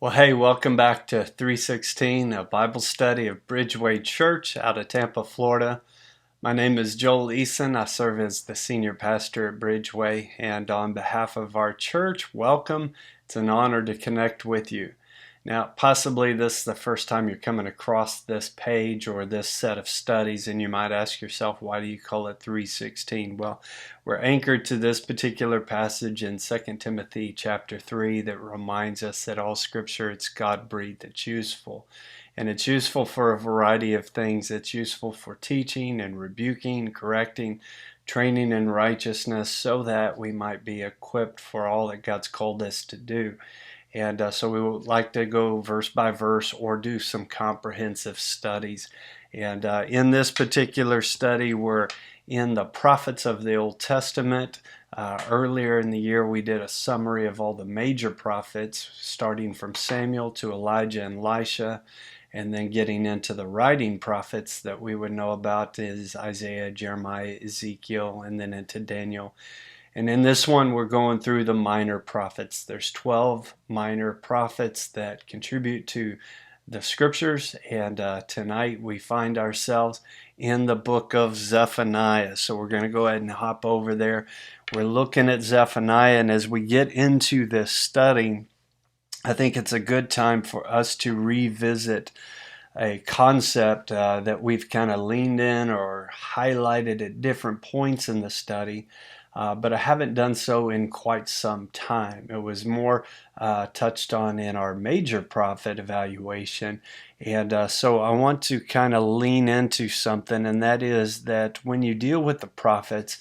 Well, hey, welcome back to 316, a Bible study of Bridgeway Church out of Tampa, Florida. My name is Joel Eason. I serve as the senior pastor at Bridgeway, and on behalf of our church, welcome. It's an honor to connect with you. Now, possibly this is the first time you're coming across this page or this set of studies, and you might ask yourself, why do you call it 316? Well, we're anchored to this particular passage in 2 Timothy chapter 3 that reminds us that all scripture, it's God-breathed, it's useful. And it's useful for a variety of things. It's useful for teaching and rebuking, correcting, training in righteousness, so that we might be equipped for all that God's called us to do. And so we would like to go verse by verse or do some comprehensive studies. And in this particular study, we're in the prophets of the Old Testament. Earlier in the year, we did a summary of all the major prophets, starting from Samuel to Elijah and Elisha, and then getting into the writing prophets that we would know about is Isaiah, Jeremiah, Ezekiel, and then into Daniel. And in this one, we're going through the minor prophets. There's 12 minor prophets that contribute to the scriptures, and tonight we find ourselves in the book of Zephaniah. So we're going to go ahead and hop over there. We're looking at Zephaniah, and as we get into this study, I think it's a good time for us to revisit a concept that we've kind of leaned in or highlighted at different points in the study. But I haven't done so in quite some time. It was more touched on in our major prophet evaluation. And so I want to kind of lean into something, and that is that when you deal with the prophets,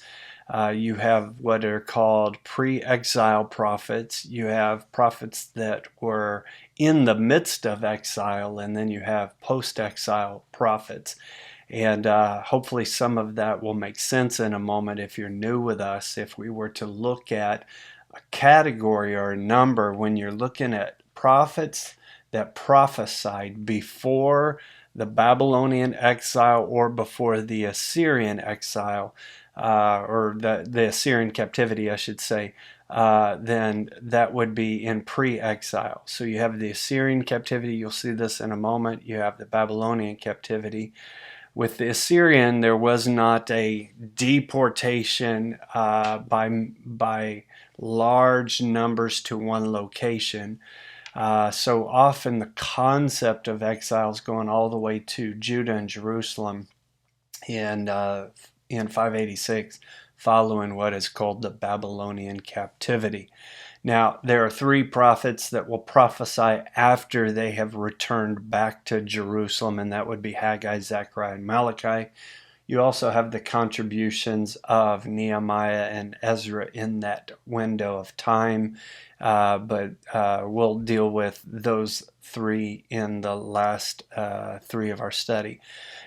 you have what are called pre-exile prophets. You have prophets that were in the midst of exile, and then you have post-exile prophets. And hopefully some of that will make sense in a moment if you're new with us. If we were to look at a category or a number, when you're looking at prophets that prophesied before the Babylonian exile or before the Assyrian exile, or the Assyrian captivity, I should say, then that would be in pre-exile. So you have the Assyrian captivity, you'll see this in a moment. You have the Babylonian captivity. With the Assyrian, there was not a deportation by large numbers to one location. So often the concept of exiles going all the way to Judah and Jerusalem in 586, following what is called the Babylonian captivity. Now, there are three prophets that will prophesy after they have returned back to Jerusalem, and that would be Haggai, Zechariah, and Malachi. You also have the contributions of Nehemiah and Ezra in that window of time, but we'll deal with those three in the last three of our study.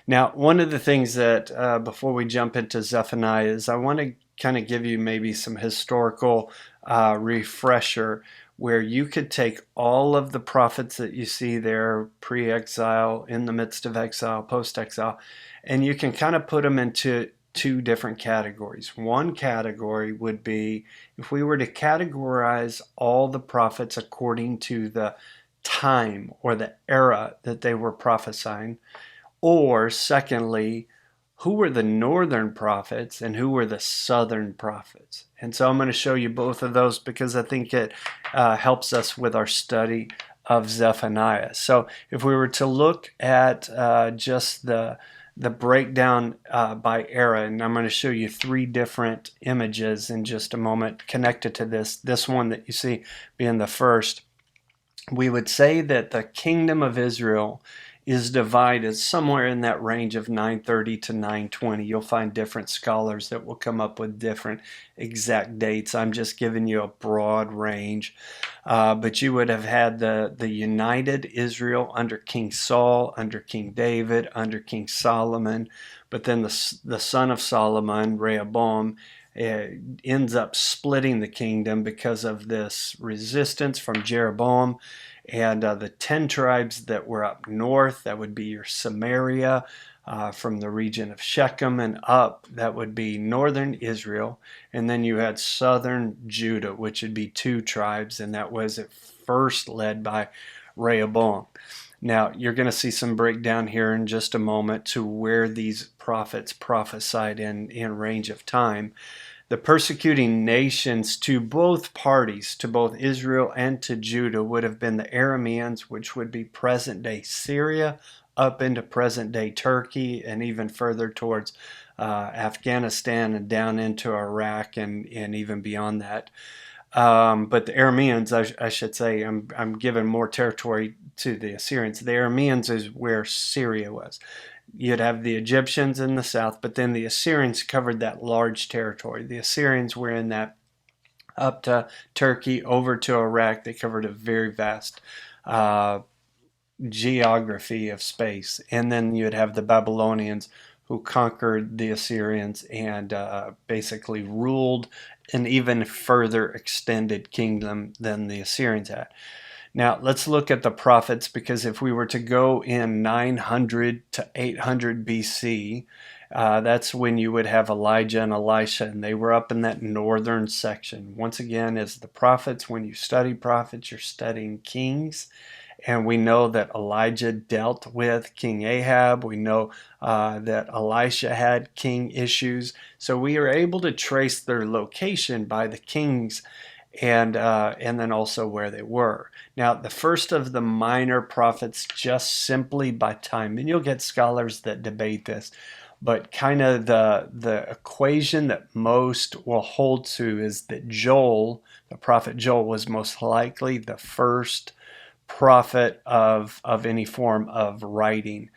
Now, one of the things that, before we jump into Zephaniah, is I want to kind of give you maybe some historical refresher where you could take all of the prophets that you see there, pre-exile, in the midst of exile, post-exile, and you can kind of put them into two different categories. One category would be if we were to categorize all the prophets according to the time or the era that they were prophesying, or secondly, who were the northern prophets and who were the southern prophets. And so I'm going to show you both of those because I think it helps us with our study of Zephaniah. So if we were to look at just the breakdown by era, and I'm going to show you three different images in just a moment connected to this one that you see being the first, we would say that the kingdom of Israel is divided somewhere in that range of 930 to 920. You'll find different scholars that will come up with different exact dates. I'm just giving you a broad range. But you would have had the united Israel under King Saul, under King David, under King Solomon. But then the son of Solomon, Rehoboam, ends up splitting the kingdom because of this resistance from Jeroboam. And the 10 tribes that were up north, that would be your Samaria, from the region of Shechem and up, that would be northern Israel. And then you had southern Judah, which would be 2 tribes, and that was first led by Rehoboam. Now, you're going to see some breakdown here in just a moment to where these prophets prophesied in range of time. The persecuting nations to both parties, to both Israel and to Judah, would have been the Arameans, which would be present-day Syria, up into present-day Turkey, and even further towards Afghanistan and down into Iraq and even beyond that. But the Arameans, I should say, I'm giving more territory to the Assyrians. The Arameans is where Syria was. You'd have the Egyptians in the south, but then the Assyrians covered that large territory. The Assyrians were in that up to Turkey, over to Iraq. They covered a very vast geography of space. And then you'd have the Babylonians who conquered the Assyrians and basically ruled an even further extended kingdom than the Assyrians had. Now, let's look at the prophets, because if we were to go in 900 to 800 BC, that's when you would have Elijah and Elisha, and they were up in that northern section. Once again, as the prophets, when you study prophets, you're studying kings. And we know that Elijah dealt with King Ahab. We know that Elisha had king issues. So we are able to trace their location by the kings and then also where they were. Now, the first of the minor prophets, just simply by time, and you'll get scholars that debate this, but kind of the equation that most will hold to is that Joel, the prophet Joel, was most likely the first prophet of any form of writing.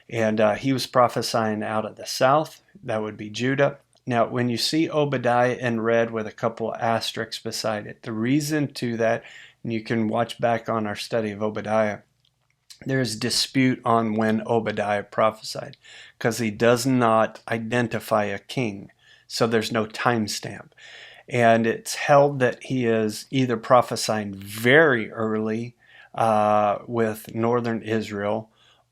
And he was prophesying out of the south. That would be Judah. Now, when you see Obadiah in red with a couple of asterisks beside it, the reason to that, and you can watch back on our study of Obadiah, there's dispute on when Obadiah prophesied, because he does not identify a king. So there's no timestamp. And it's held that he is either prophesying very early with northern Israel,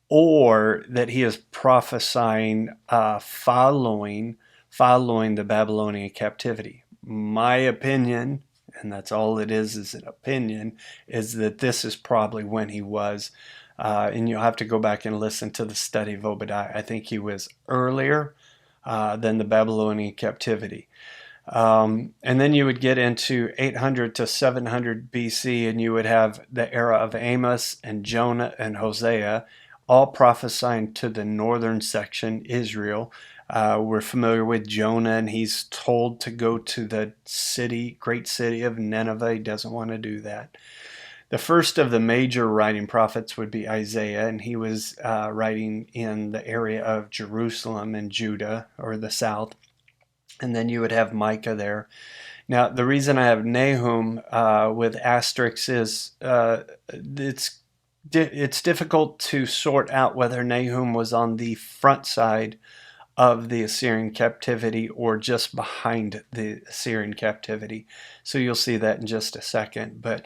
or that he is prophesying following the Babylonian captivity. My opinion, and that's all it is an opinion, is that this is probably when he was. And you'll have to go back and listen to the study of Obadiah. I think he was earlier than the Babylonian captivity. And then you would get into 800 to 700 BC, and you would have the era of Amos and Jonah and Hosea, all prophesying to the northern section, Israel. We're familiar with Jonah, and he's told to go to the great city of Nineveh. He doesn't want to do that. The first of the major writing prophets would be Isaiah, and he was writing in the area of Jerusalem and Judah, or the south. And then you would have Micah there. Now, the reason I have Nahum with asterisks is it's difficult to sort out whether Nahum was on the front side of the Assyrian captivity or just behind the Assyrian captivity. So you'll see that in just a second. But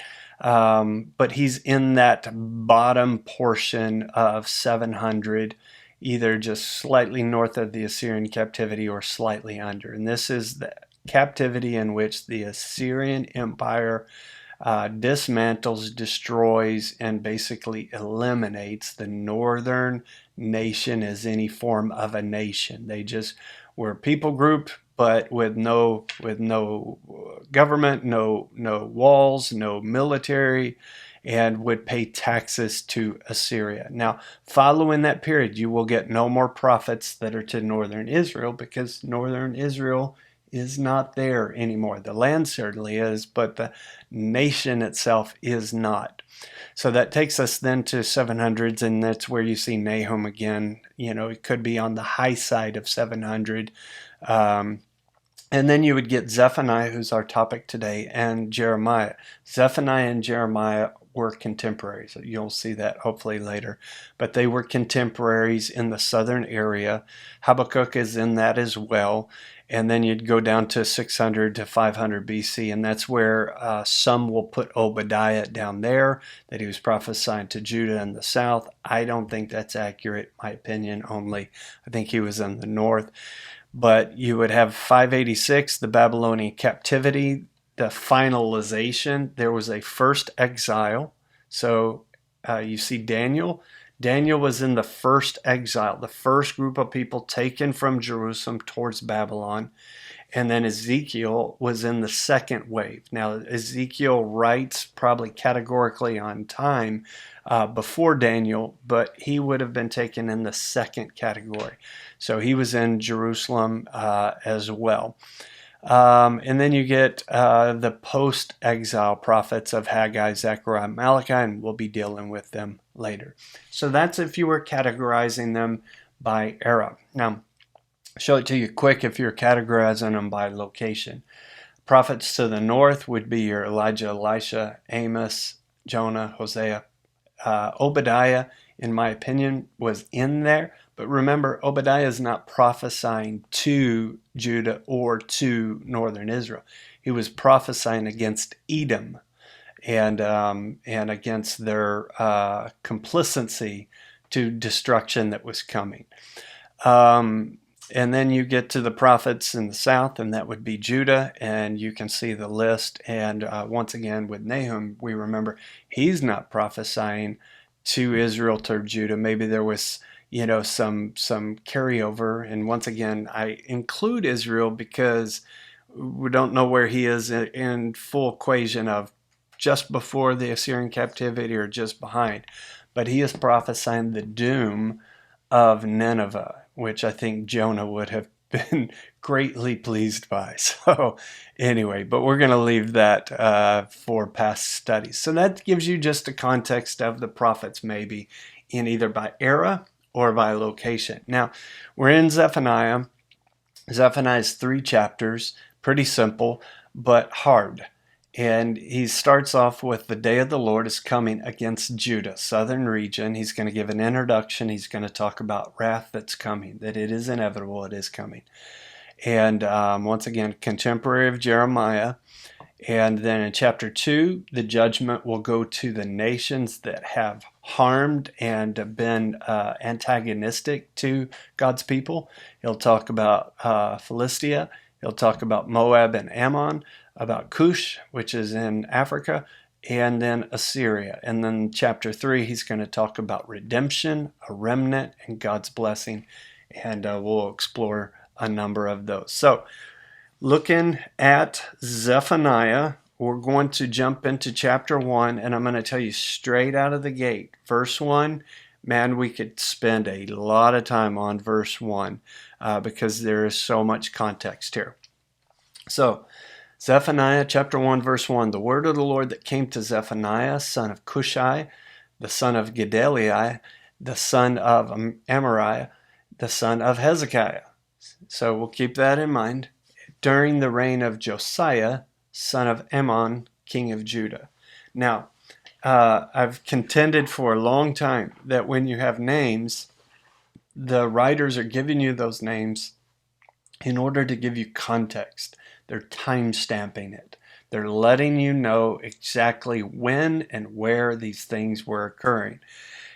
he's in that bottom portion of 700, either just slightly north of the Assyrian captivity or slightly under. And this is the captivity in which the Assyrian Empire dismantles, destroys, and basically eliminates the northern nation as any form of a nation. They just were a people group, but with no government, no walls, no military, and would pay taxes to Assyria. Now, following that period, you will get no more prophets that are to northern Israel, because northern Israel is not there anymore. The land certainly is, but the nation itself is not. So that takes us then to 700s, and that's where you see Nahum again. You know, it could be on the high side of 700. And then you would get Zephaniah, who's our topic today, and Jeremiah. Zephaniah and Jeremiah were contemporaries. You'll see that hopefully later. But they were contemporaries in the southern area. Habakkuk is in that as well. And then you'd go down to 600 to 500 BC, and that's where some will put Obadiah down there, that he was prophesying to Judah in the south. I don't think that's accurate, my opinion only. I think he was in the north. But you would have 586, the Babylonian captivity. the finalization. There was a first exile. So you see Daniel. Daniel was in the first exile, the first group of people taken from Jerusalem towards Babylon. And then Ezekiel was in the second wave. Now, Ezekiel writes probably categorically on time before Daniel, but he would have been taken in the second category. So he was in Jerusalem as well. And then you get the post-exile prophets of Haggai, Zechariah, Malachi, and we'll be dealing with them later. So that's if you were categorizing them by era. Now, show it to you quick if you're categorizing them by location. Prophets to the north would be your Elijah, Elisha, Amos, Jonah, Hosea. Obadiah, in my opinion, was in there. But remember, Obadiah is not prophesying to Judah or to northern Israel. He was prophesying against Edom and against their complicity to destruction that was coming. And then you get to the prophets in the south, and that would be Judah, and you can see the list. And once again, with Nahum, we remember he's not prophesying to Israel, to Judah. Maybe there was, some carryover. And once again, I include Israel because we don't know where he is in full equation of just before the Assyrian captivity or just behind. But he is prophesying the doom of Nineveh, which I think Jonah would have been greatly pleased by. So anyway, but we're going to leave that for past studies. So that gives you just a context of the prophets, maybe in either by era or by location. Now, we're in Zephaniah. Zephaniah is 3 chapters, pretty simple, but hard. And he starts off with the day of the Lord is coming against Judah, southern region. He's going to give an introduction. He's going to talk about wrath that's coming, that it is inevitable, it is coming. And once again, contemporary of Jeremiah. And then in chapter 2, the judgment will go to the nations that have harmed and been antagonistic to God's people. He'll talk about Philistia. He'll talk about Moab and Ammon, about Cush, which is in Africa, and then Assyria. And then chapter 3, he's going to talk about redemption, a remnant, and God's blessing. And we'll explore a number of those. So looking at Zephaniah, we're going to jump into chapter 1, and I'm going to tell you straight out of the gate. Verse 1, man, we could spend a lot of time on verse 1 because there is so much context here. So, Zephaniah chapter 1, verse 1, the word of the Lord that came to Zephaniah, son of Cushai, the son of Gedaliah, the son of Amariah, the son of Hezekiah. So we'll keep that in mind. During the reign of Josiah, son of Ammon, king of Judah. Now, I've contended for a long time that when you have names, the writers are giving you those names in order to give you context. They're time stamping it. They're letting you know exactly when and where these things were occurring.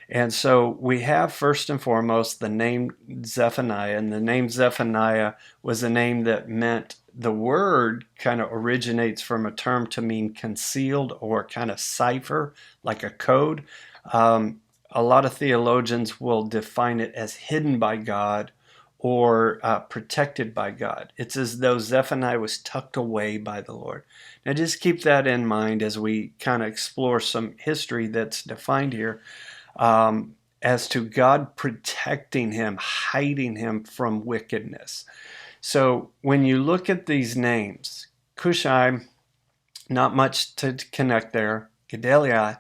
And so we have first and foremost the name Zephaniah, and the name Zephaniah was a name that meant the word kind of originates from a term to mean concealed or kind of cipher, like a code. A lot of theologians will define it as hidden by God or protected by God. It's as though Zephaniah was tucked away by the Lord. Now just keep that in mind as we kind of explore some history that's defined here as to God protecting him, hiding him from wickedness. So when you look at these names, Cushai, not much to connect there. Gedaliah,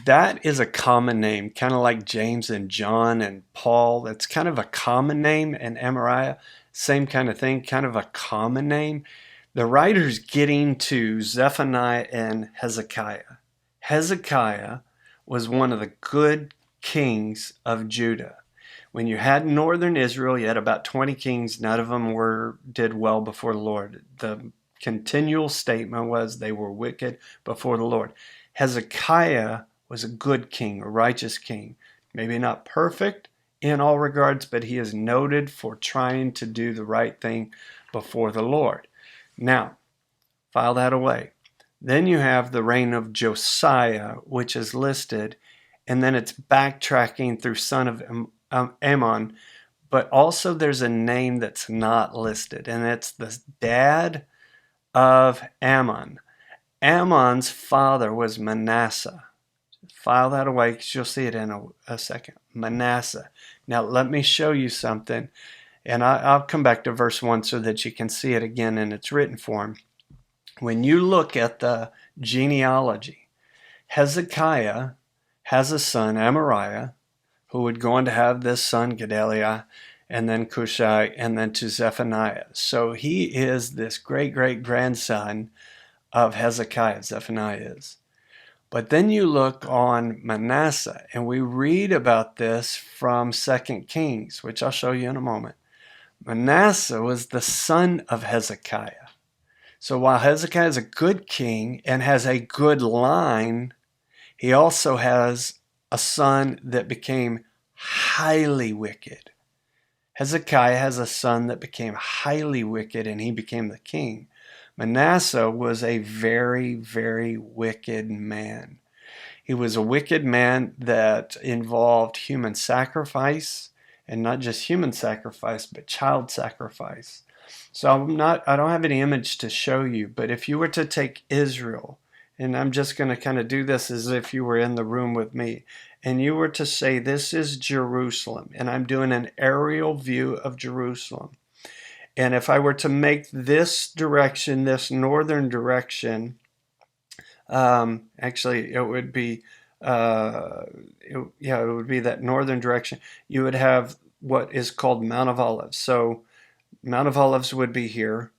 that is a common name, kind of like James and John and Paul. That's kind of a common name. And Amariah, same kind of thing, kind of a common name. The writer's getting to Zephaniah and Hezekiah. Hezekiah was one of the good kings of Judah. When you had northern Israel, you had about 20 kings. None of them did well before the Lord. The continual statement was they were wicked before the Lord. Hezekiah was a good king, a righteous king. Maybe not perfect in all regards, but he is noted for trying to do the right thing before the Lord. Now, File that away. Then you have the reign of Josiah, which is listed, and then it's backtracking through son of Ammon, but also there's a name that's not listed, and it's the dad of Ammon. Ammon's father was Manasseh. File that away because you'll see it in a second. Manasseh. Now let me show you something, and I'll come back to verse 1 so that you can see it again in its written form. When you look at the genealogy, Hezekiah has a son, Amariah, who would go on to have this son, Gedaliah, and then Cushai, and then to Zephaniah. So he is this great-great-grandson of Hezekiah, Zephaniah is. But then you look on Manasseh, and we read about this from 2 Kings, which I'll show you in a moment. Manasseh was the son of Hezekiah. So while Hezekiah is a good king and has a good line, he also has a son that became highly wicked. Hezekiah has a son that became highly wicked, and he became the king. Manasseh was a very, very wicked man. He was a wicked man that involved human sacrifice, and not just human sacrifice, but child sacrifice. So I don't have any image to show you, but if you were to take Israel, and I'm just going to kind of do this as if you were in the room with me, and you were to say, this is Jerusalem, and I'm doing an aerial view of Jerusalem. And if I were to make this direction, this northern direction, actually it would be, it would be that northern direction. You would have what is called Mount of Olives. So Mount of Olives would be here.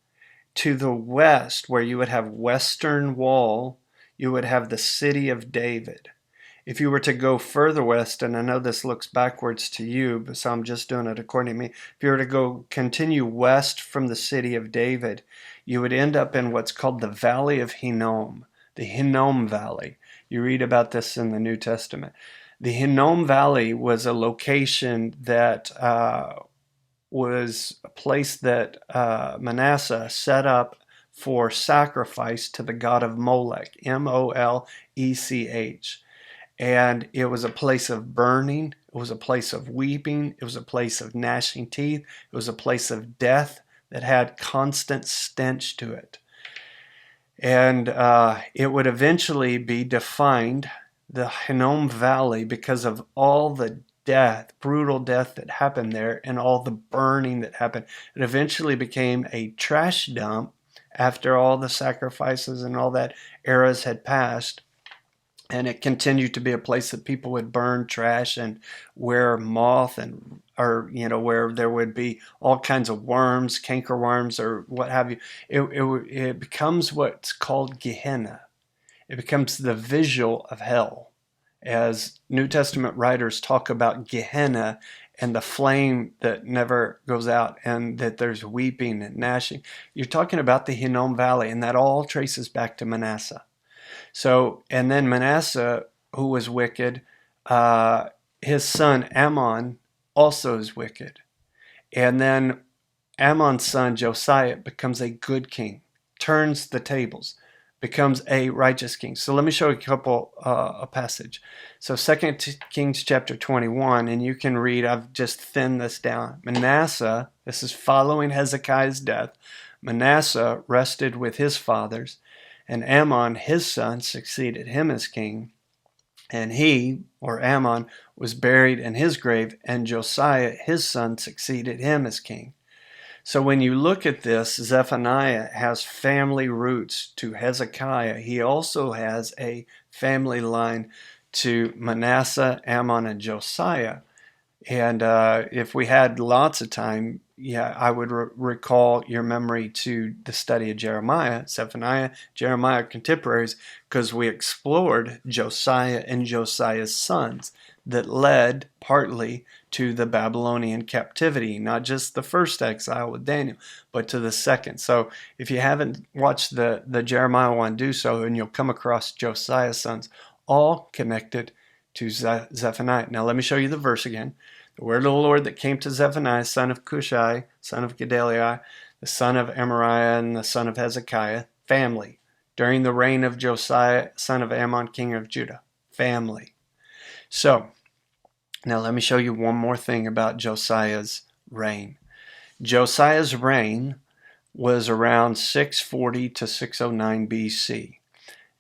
To the west, where you would have Western Wall, you would have the city of David. If you were to go further west, and I know this looks backwards to you, but so I'm just doing it according to me. If you were to continue west from the city of David, you would end up in what's called the Valley of Hinnom, the Hinnom Valley. You read about this in the New Testament. The Hinnom Valley was a location that was a place that Manasseh set up for sacrifice to the god of Molech, Molech. And it was a place of burning. It was a place of weeping. It was a place of gnashing teeth. It was a place of death that had constant stench to it. And it would eventually be defined, the Hinnom Valley, because of all the death, brutal death that happened there and all the burning that happened. It eventually became a trash dump after all the sacrifices and all that eras had passed. And it continued to be a place that people would burn trash and where moth and, or, where there would be all kinds of worms, cankerworms, or what have you. It becomes what's called Gehenna. It becomes the visual of hell. As New Testament writers talk about Gehenna and the flame that never goes out and that there's weeping and gnashing, you're talking about the Hinnom Valley, and that all traces back to Manasseh. So, and then Manasseh, who was wicked, his son Ammon also is wicked. And then Ammon's son Josiah becomes a good king, turns the tables, becomes a righteous king. So let me show you a passage. So 2 Kings chapter 21, and you can read, I've just thinned this down. Manasseh, this is following Hezekiah's death, Manasseh rested with his fathers, and Ammon, his son, succeeded him as king. And he, or Ammon, was buried in his grave, and Josiah, his son, succeeded him as king. So when you look at this, Zephaniah has family roots to Hezekiah. He also has a family line to Manasseh, Ammon, and Josiah. And if we had lots of time, I would recall your memory to the study of Jeremiah, Zephaniah, Jeremiah contemporaries, because we explored Josiah and Josiah's sons that led partly to the Babylonian captivity, not just the first exile with Daniel, but to the second. So if you haven't watched the Jeremiah one, do so, and you'll come across Josiah's sons, all connected to Zephaniah. Now let me show you the verse again. The word of the Lord that came to Zephaniah, son of Cushai, son of Gedaliah, the son of Amariah, and the son of Hezekiah, family. During the reign of Josiah, son of Ammon, king of Judah. Family. So, now let me show you one more thing about Josiah's reign. Josiah's reign was around 640 to 609 BC.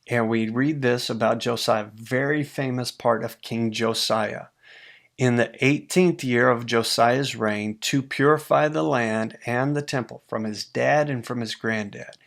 And we read this about Josiah, very famous part of King Josiah. In the 18th year of Josiah's reign, to purify the land and the temple from his dad and from his granddad,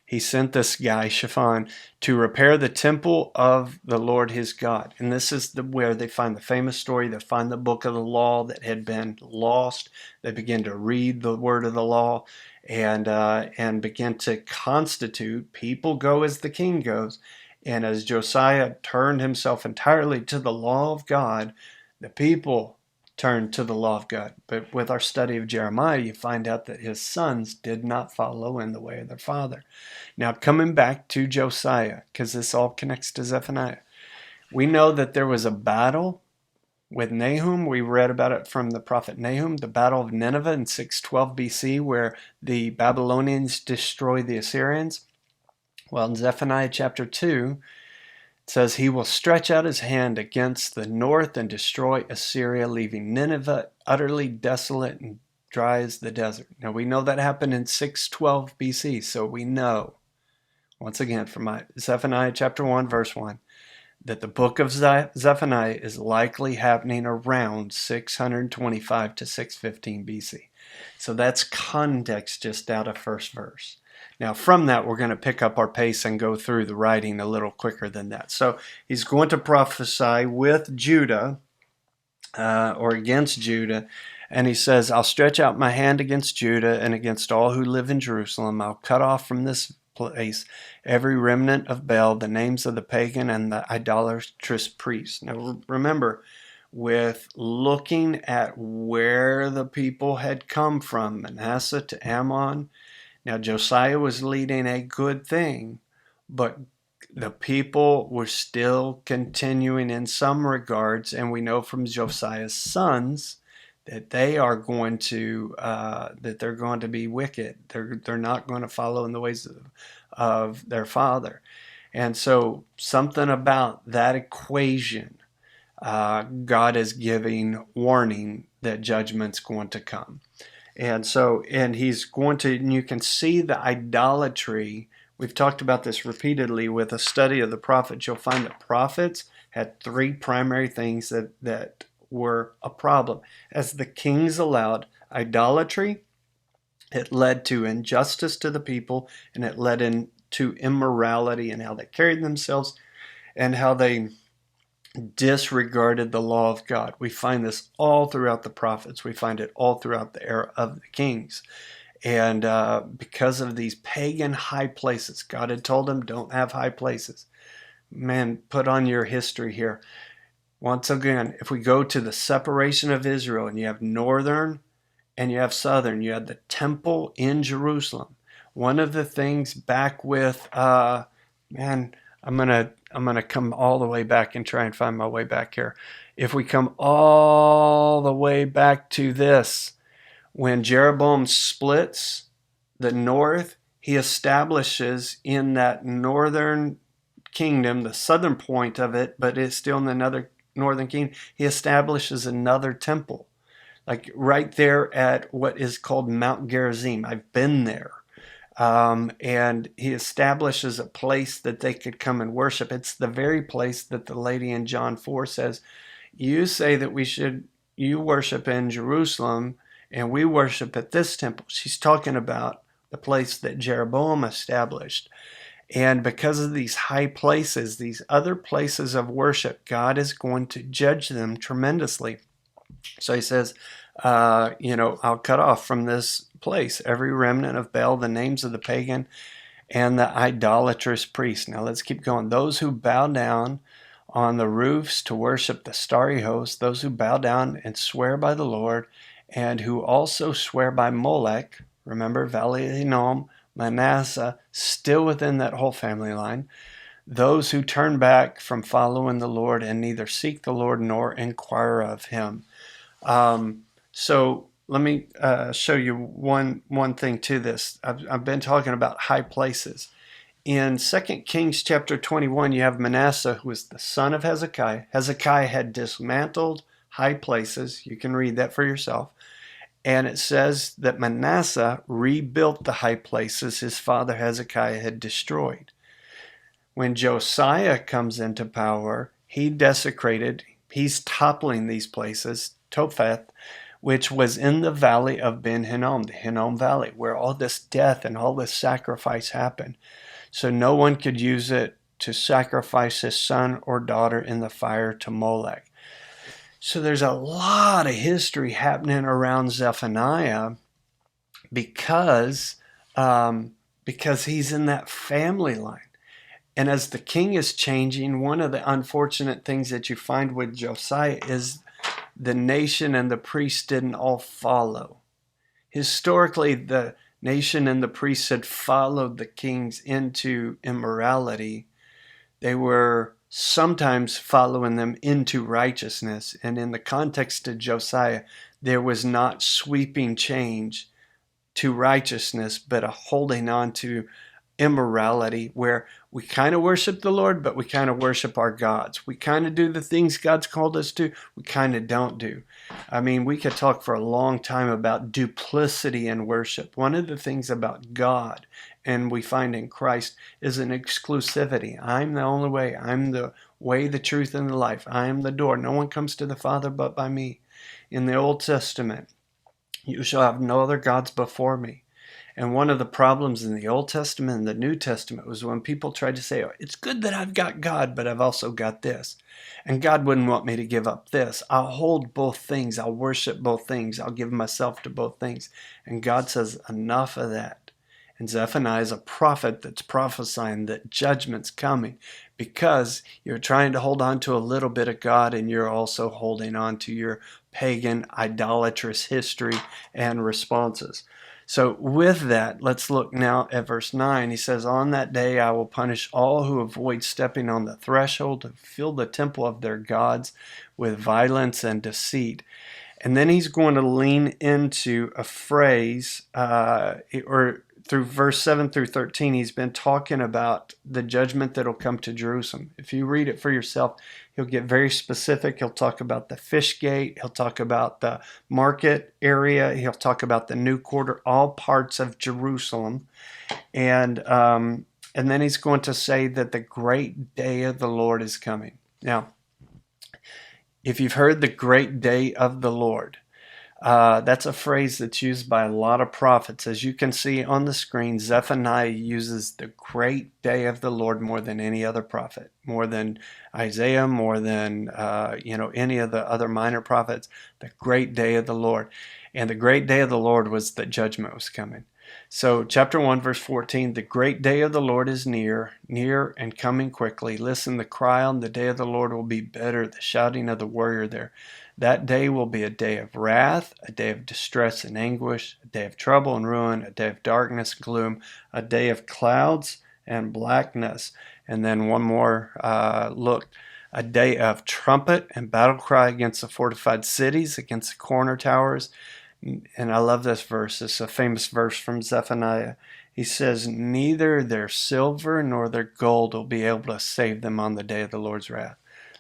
he sent this guy, Shaphan, to repair the temple of the Lord his God. And this is where they find the famous story. They find the book of the law that had been lost. They begin to read the word of the law and begin to constitute. People go as the king goes. And as Josiah turned himself entirely to the law of God, the people turned to the law of God. But with our study of Jeremiah, you find out that his sons did not follow in the way of their father. Now, coming back to Josiah, because this all connects to Zephaniah, we know that there was a battle with Nahum. We read about it from the prophet Nahum, the battle of Nineveh in 612 BC, where the Babylonians destroyed the Assyrians. Well, in Zephaniah chapter 2, it says, he will stretch out his hand against the north and destroy Assyria, leaving Nineveh utterly desolate and dry as the desert. Now, we know that happened in 612 BC, so we know, once again, from Zephaniah chapter 1, verse 1, that the book of Zephaniah is likely happening around 625 to 615 BC. So that's context just out of first verse. Now, from that, we're going to pick up our pace and go through the writing a little quicker than that. So he's going to prophesy with Judah, or against Judah, and he says, I'll stretch out my hand against Judah and against all who live in Jerusalem. I'll cut off from this place every remnant of Baal, the names of the pagan and the idolatrous priests. Now, remember, with looking at where the people had come from, Manasseh to Ammon. Now, Josiah was leading a good thing, but the people were still continuing in some regards, and we know from Josiah's sons that they are going to they're going to be wicked. They're not going to follow in the ways of their father, and so something about that equation, God is giving warning that judgment's going to come. And he's going to, and you can see the idolatry. We've talked about this repeatedly with a study of the prophets. You'll find that prophets had three primary things that were a problem. As the kings allowed idolatry, it led to injustice to the people, and it led into immorality and how they carried themselves and how they disregarded the law of God. We find this all throughout the prophets. We find it all throughout the era of the kings. And because of these pagan high places, God had told them, don't have high places. Man, put on your history here. Once again, if we go to the separation of Israel, and you have northern and you have southern, you had the temple in Jerusalem. One of the things back with, I'm gonna come all the way back and try and find my way back here. If we come all the way back to this, when Jeroboam splits the north, he establishes in that northern kingdom, the southern point of it, but it's still in another northern kingdom, he establishes another temple, like right there at what is called Mount Gerizim. I've been there. And he establishes a place that they could come and worship. It's the very place that the lady in John 4 says, you say that you worship in Jerusalem and we worship at this temple. She's talking about the place that Jeroboam established. And because of these high places, these other places of worship, God is going to judge them tremendously. So he says, I'll cut off from this place every remnant of Baal, the names of the pagan and the idolatrous priests. Now let's keep going. Those who bow down on the roofs to worship the starry host, those who bow down and swear by the Lord, and who also swear by Molech, remember, Valley of Hinnom, Manasseh, still within that whole family line, those who turn back from following the Lord and neither seek the Lord nor inquire of him. So let me show you one thing to this. I've been talking about high places. In 2 Kings chapter 21, you have Manasseh, who was the son of Hezekiah. Hezekiah had dismantled high places. You can read that for yourself. And it says that Manasseh rebuilt the high places his father Hezekiah had destroyed. When Josiah comes into power, he's toppling these places, Topheth, which was in the valley of Ben Hinnom, the Hinnom Valley, where all this death and all this sacrifice happened. So no one could use it to sacrifice his son or daughter in the fire to Molech. So there's a lot of history happening around Zephaniah because he's in that family line. And as the king is changing, one of the unfortunate things that you find with Josiah is the nation and the priests didn't all follow. Historically, the nation and the priests had followed the kings into immorality. They were sometimes following them into righteousness. And in the context of Josiah, there was not sweeping change to righteousness, but a holding on to immorality where we kind of worship the Lord, but we kind of worship our gods. We kind of do the things God's called us to, we kind of don't do. I mean, we could talk for a long time about duplicity in worship. One of the things about God, and we find in Christ, is an exclusivity. I'm the only way. I'm the way, the truth, and the life. I am the door. No one comes to the Father but by me. In the Old Testament, you shall have no other gods before me. And one of the problems in the Old Testament and the New Testament was when people tried to say, oh, it's good that I've got God, but I've also got this. And God wouldn't want me to give up this. I'll hold both things. I'll worship both things. I'll give myself to both things. And God says, enough of that. And Zephaniah is a prophet that's prophesying that judgment's coming because you're trying to hold on to a little bit of God and you're also holding on to your pagan, idolatrous history and responses. So with that, let's look now at verse 9. He says, on that day I will punish all who avoid stepping on the threshold to fill the temple of their gods with violence and deceit. And then he's going to lean into a phrase, or through verse 7 through 13, he's been talking about the judgment that will come to Jerusalem. If you read it for yourself, he'll get very specific. He'll talk about the fish gate. He'll talk about the market area. He'll talk about the new quarter, all parts of Jerusalem. And then he's going to say that the great day of the Lord is coming. Now, if you've heard the great day of the Lord, that's a phrase that's used by a lot of prophets. As you can see on the screen, Zephaniah uses the great day of the Lord more than any other prophet, more than Isaiah, more than any of the other minor prophets. The great day of the Lord. And the great day of the Lord was that judgment was coming. So chapter 1, verse 14, the great day of the Lord is near and coming quickly. Listen, the cry on the day of the Lord will be better, the shouting of the warrior there. That day will be a day of wrath, a day of distress and anguish, a day of trouble and ruin, a day of darkness and gloom, a day of clouds and blackness. And then one more look, a day of trumpet and battle cry against the fortified cities, against the corner towers. And I love this verse. It's a famous verse from Zephaniah. He says, neither their silver nor their gold will be able to save them on the day of the Lord's wrath.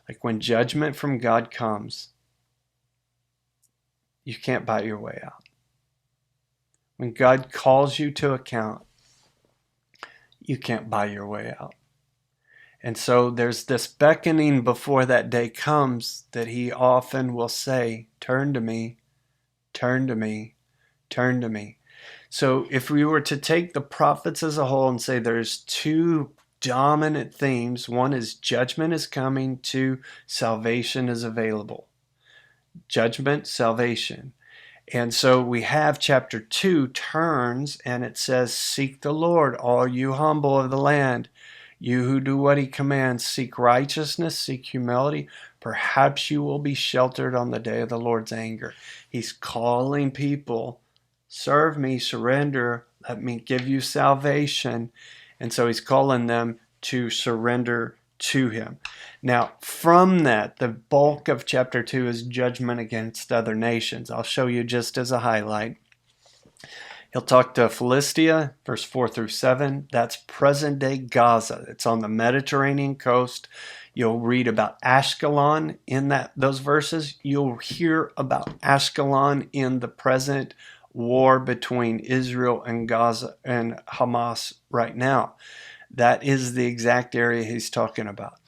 Like when judgment from God comes, you can't buy your way out. When God calls you to account, you can't buy your way out. And so there's this beckoning before that day comes that he often will say, turn to me, turn to me, turn to me. So if we were to take the prophets as a whole and say there's two dominant themes, one is judgment is coming, two, salvation is available. Judgment, salvation. And so we have chapter 2 turns and it says, seek the Lord, all you humble of the land. You who do what he commands, seek righteousness, seek humility. Perhaps you will be sheltered on the day of the Lord's anger. He's calling people, serve me, surrender, let me give you salvation. And so he's calling them to surrender to him. Now, from that, the bulk of chapter 2 is judgment against other nations. I'll show you just as a highlight. He'll talk to Philistia, verse 4 through 7. That's present-day Gaza. It's on the Mediterranean coast. You'll read about Ashkelon in those verses. You'll hear about Ashkelon in the present war between Israel and Gaza and Hamas right now. That is the exact area he's talking about.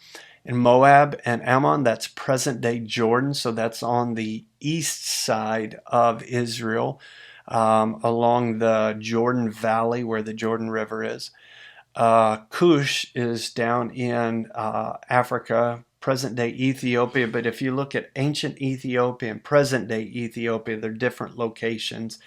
In Moab and Ammon, that's present-day Jordan, so that's on the east side of Israel, along the Jordan Valley where the Jordan River is. Cush is down in Africa, present-day Ethiopia, but if you look at ancient Ethiopia and present-day Ethiopia, they're different locations.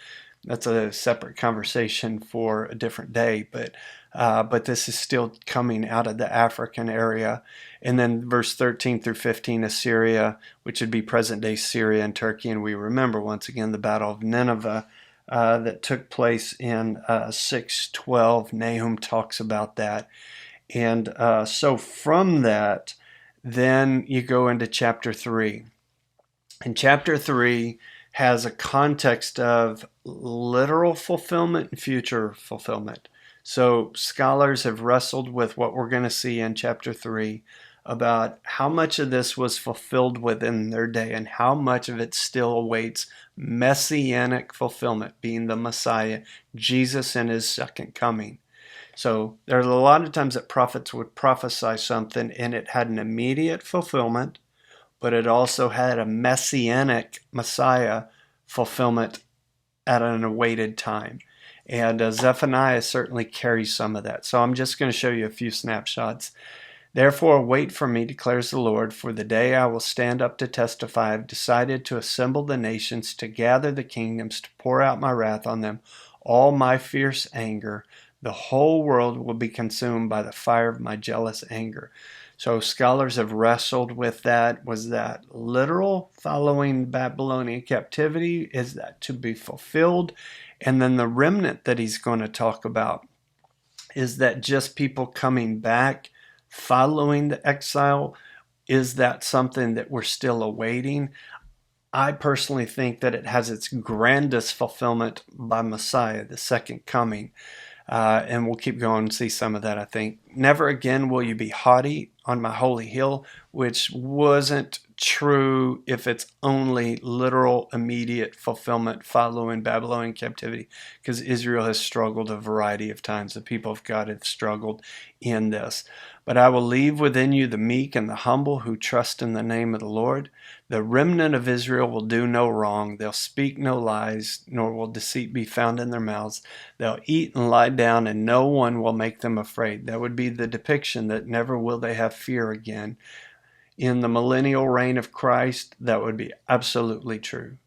That's a separate conversation for a different day, but this is still coming out of the African area. And then verse 13 through 15 is Syria, which would be present-day Syria and Turkey. And we remember, once again, the Battle of Nineveh that took place in 612. Nahum talks about that. And so from that, then you go into chapter 3. And chapter 3 has a context of literal fulfillment and future fulfillment. So scholars have wrestled with what we're going to see in chapter 3 about how much of this was fulfilled within their day and how much of it still awaits messianic fulfillment, being the Messiah, Jesus and his second coming. So there are a lot of times that prophets would prophesy something and it had an immediate fulfillment, but it also had a messianic Messiah fulfillment at an awaited time. And Zephaniah certainly carries some of that. So I'm just going to show you a few snapshots. Therefore, wait for me, declares the Lord, for the day I will stand up to testify. I've decided to assemble the nations, to gather the kingdoms, to pour out my wrath on them, all my fierce anger. The whole world will be consumed by the fire of my jealous anger. So scholars have wrestled with that. Was that literal following Babylonian captivity? Is that to be fulfilled? And then the remnant that he's going to talk about, is that just people coming back following the exile? Is that something that we're still awaiting? I personally think that it has its grandest fulfillment by Messiah, the second coming. And we'll keep going and see some of that, I think. Never again will you be haughty on my holy hill, which wasn't true if it's only literal immediate fulfillment following Babylonian captivity, because Israel has struggled a variety of times. The people of God have struggled in this. But I will leave within you the meek and the humble who trust in the name of the Lord. The remnant of Israel will do no wrong. They'll speak no lies, nor will deceit be found in their mouths. They'll eat and lie down, and no one will make them afraid. That would be the depiction that never will they have fear again. In the millennial reign of Christ, that would be absolutely true.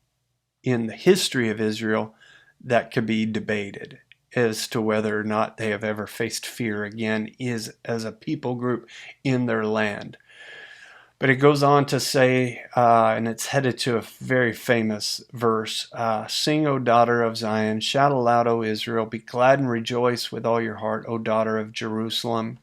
In the history of Israel, that could be debated as to whether or not they have ever faced fear again as a people group in their land. But it goes on to say, and it's headed to a very famous verse, sing, O daughter of Zion, shout aloud, O Israel, be glad and rejoice with all your heart, O daughter of Jerusalem.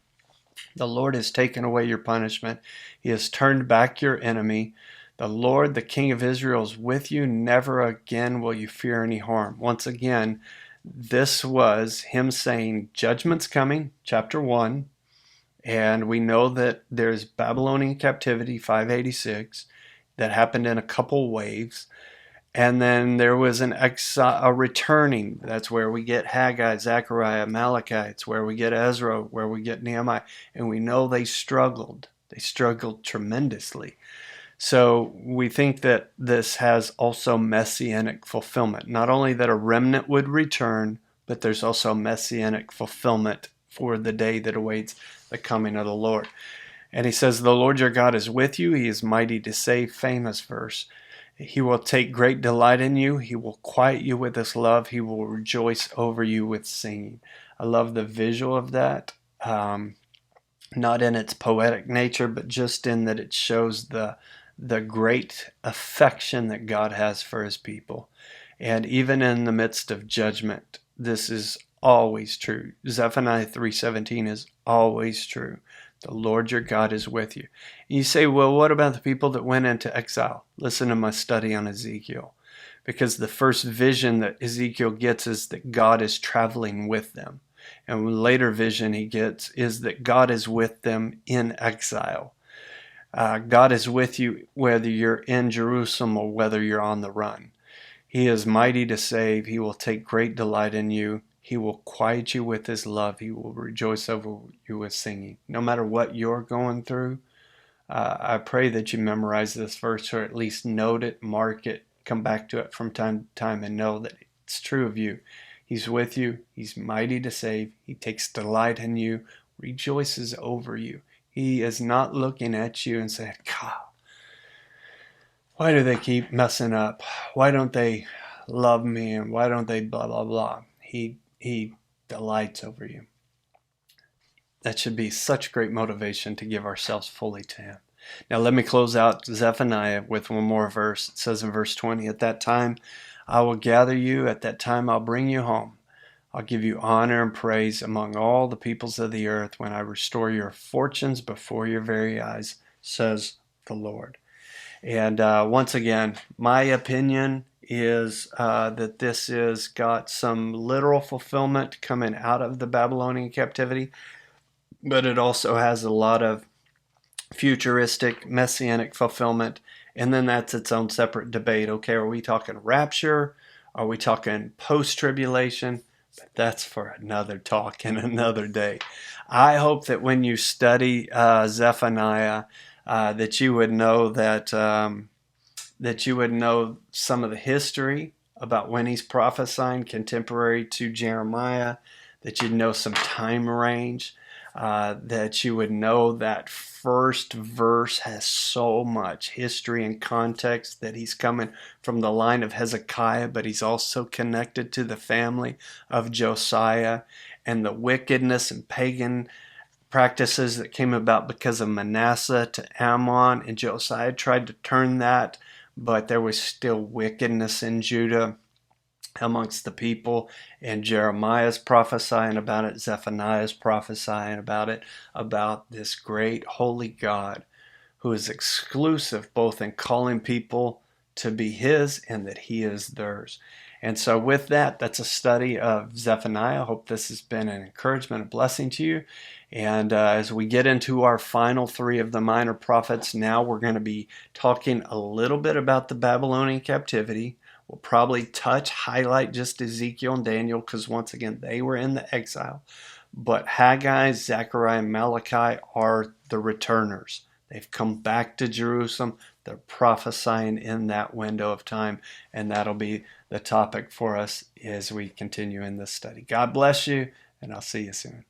The Lord has taken away your punishment. He has turned back your enemy. The Lord, the King of Israel, is with you. Never again will you fear any harm. Once again, this was him saying judgment's coming, chapter 1. And we know that there's Babylonian captivity, 586, that happened in a couple waves. And then there was an exile, a returning. That's where we get Haggai, Zechariah, Malachi. It's where we get Ezra, where we get Nehemiah. And we know they struggled. They struggled tremendously. So we think that this has also messianic fulfillment. Not only that a remnant would return, but there's also messianic fulfillment for the day that awaits the coming of the Lord. And he says, the Lord your God is with you. He is mighty to save. Famous verse. He will take great delight in you. He will quiet you with his love. He will rejoice over you with singing. I love the visual of that. Not in its poetic nature, but just in that it shows the great affection that God has for his people. And even in the midst of judgment, this is always true. Zephaniah 3:17 is always true. The Lord your God is with you. And you say, well, what about the people that went into exile? Listen to my study on Ezekiel. because the first vision that Ezekiel gets is that God is traveling with them. And the later vision he gets is that God is with them in exile. God is with you whether you're in Jerusalem or whether you're on the run. He is mighty to save. He will take great delight in you. He will quiet you with his love. He will rejoice over you with singing. No matter what you're going through, I pray that you memorize this verse, or at least note it, mark it, come back to it from time to time, and know that it's true of you. He's with you. He's mighty to save. He takes delight in you, rejoices over you. He is not looking at you and saying, God, why do they keep messing up? Why don't they love me? And why don't they blah, blah, blah? He delights over you. That should be such great motivation to give ourselves fully to him. Now let me close out Zephaniah with one more verse. It says in verse 20, at that time I will gather you. At that time I'll bring you home. I'll give you honor and praise among all the peoples of the earth when I restore your fortunes before your very eyes, says the Lord. And once again, my opinion is that this has got some literal fulfillment coming out of the Babylonian captivity, but it also has a lot of futuristic, messianic fulfillment. And then that's its own separate debate. Okay, are we talking rapture? Are we talking post-tribulation? But that's for another talk and another day. I hope that when you study Zephaniah, that you would know that you would know some of the history about when he's prophesying, contemporary to Jeremiah, that you'd know some time range, that you would know that first verse has so much history and context, that he's coming from the line of Hezekiah, but he's also connected to the family of Josiah, and the wickedness and pagan practices that came about because of Manasseh to Ammon, and Josiah tried to turn that, but there was still wickedness in Judah amongst the people, and Jeremiah's prophesying about it, Zephaniah's prophesying about it, about this great holy God who is exclusive both in calling people to be his and that he is theirs. And so with that, that's a study of Zephaniah. I hope this has been an encouragement, a blessing to you. And as we get into our final three of the minor prophets, now we're going to be talking a little bit about the Babylonian captivity. We'll probably highlight just Ezekiel and Daniel, because once again, they were in the exile. But Haggai, Zechariah, and Malachi are the returners. They've come back to Jerusalem. They're prophesying in that window of time, and that'll be the topic for us as we continue in this study. God bless you, and I'll see you soon.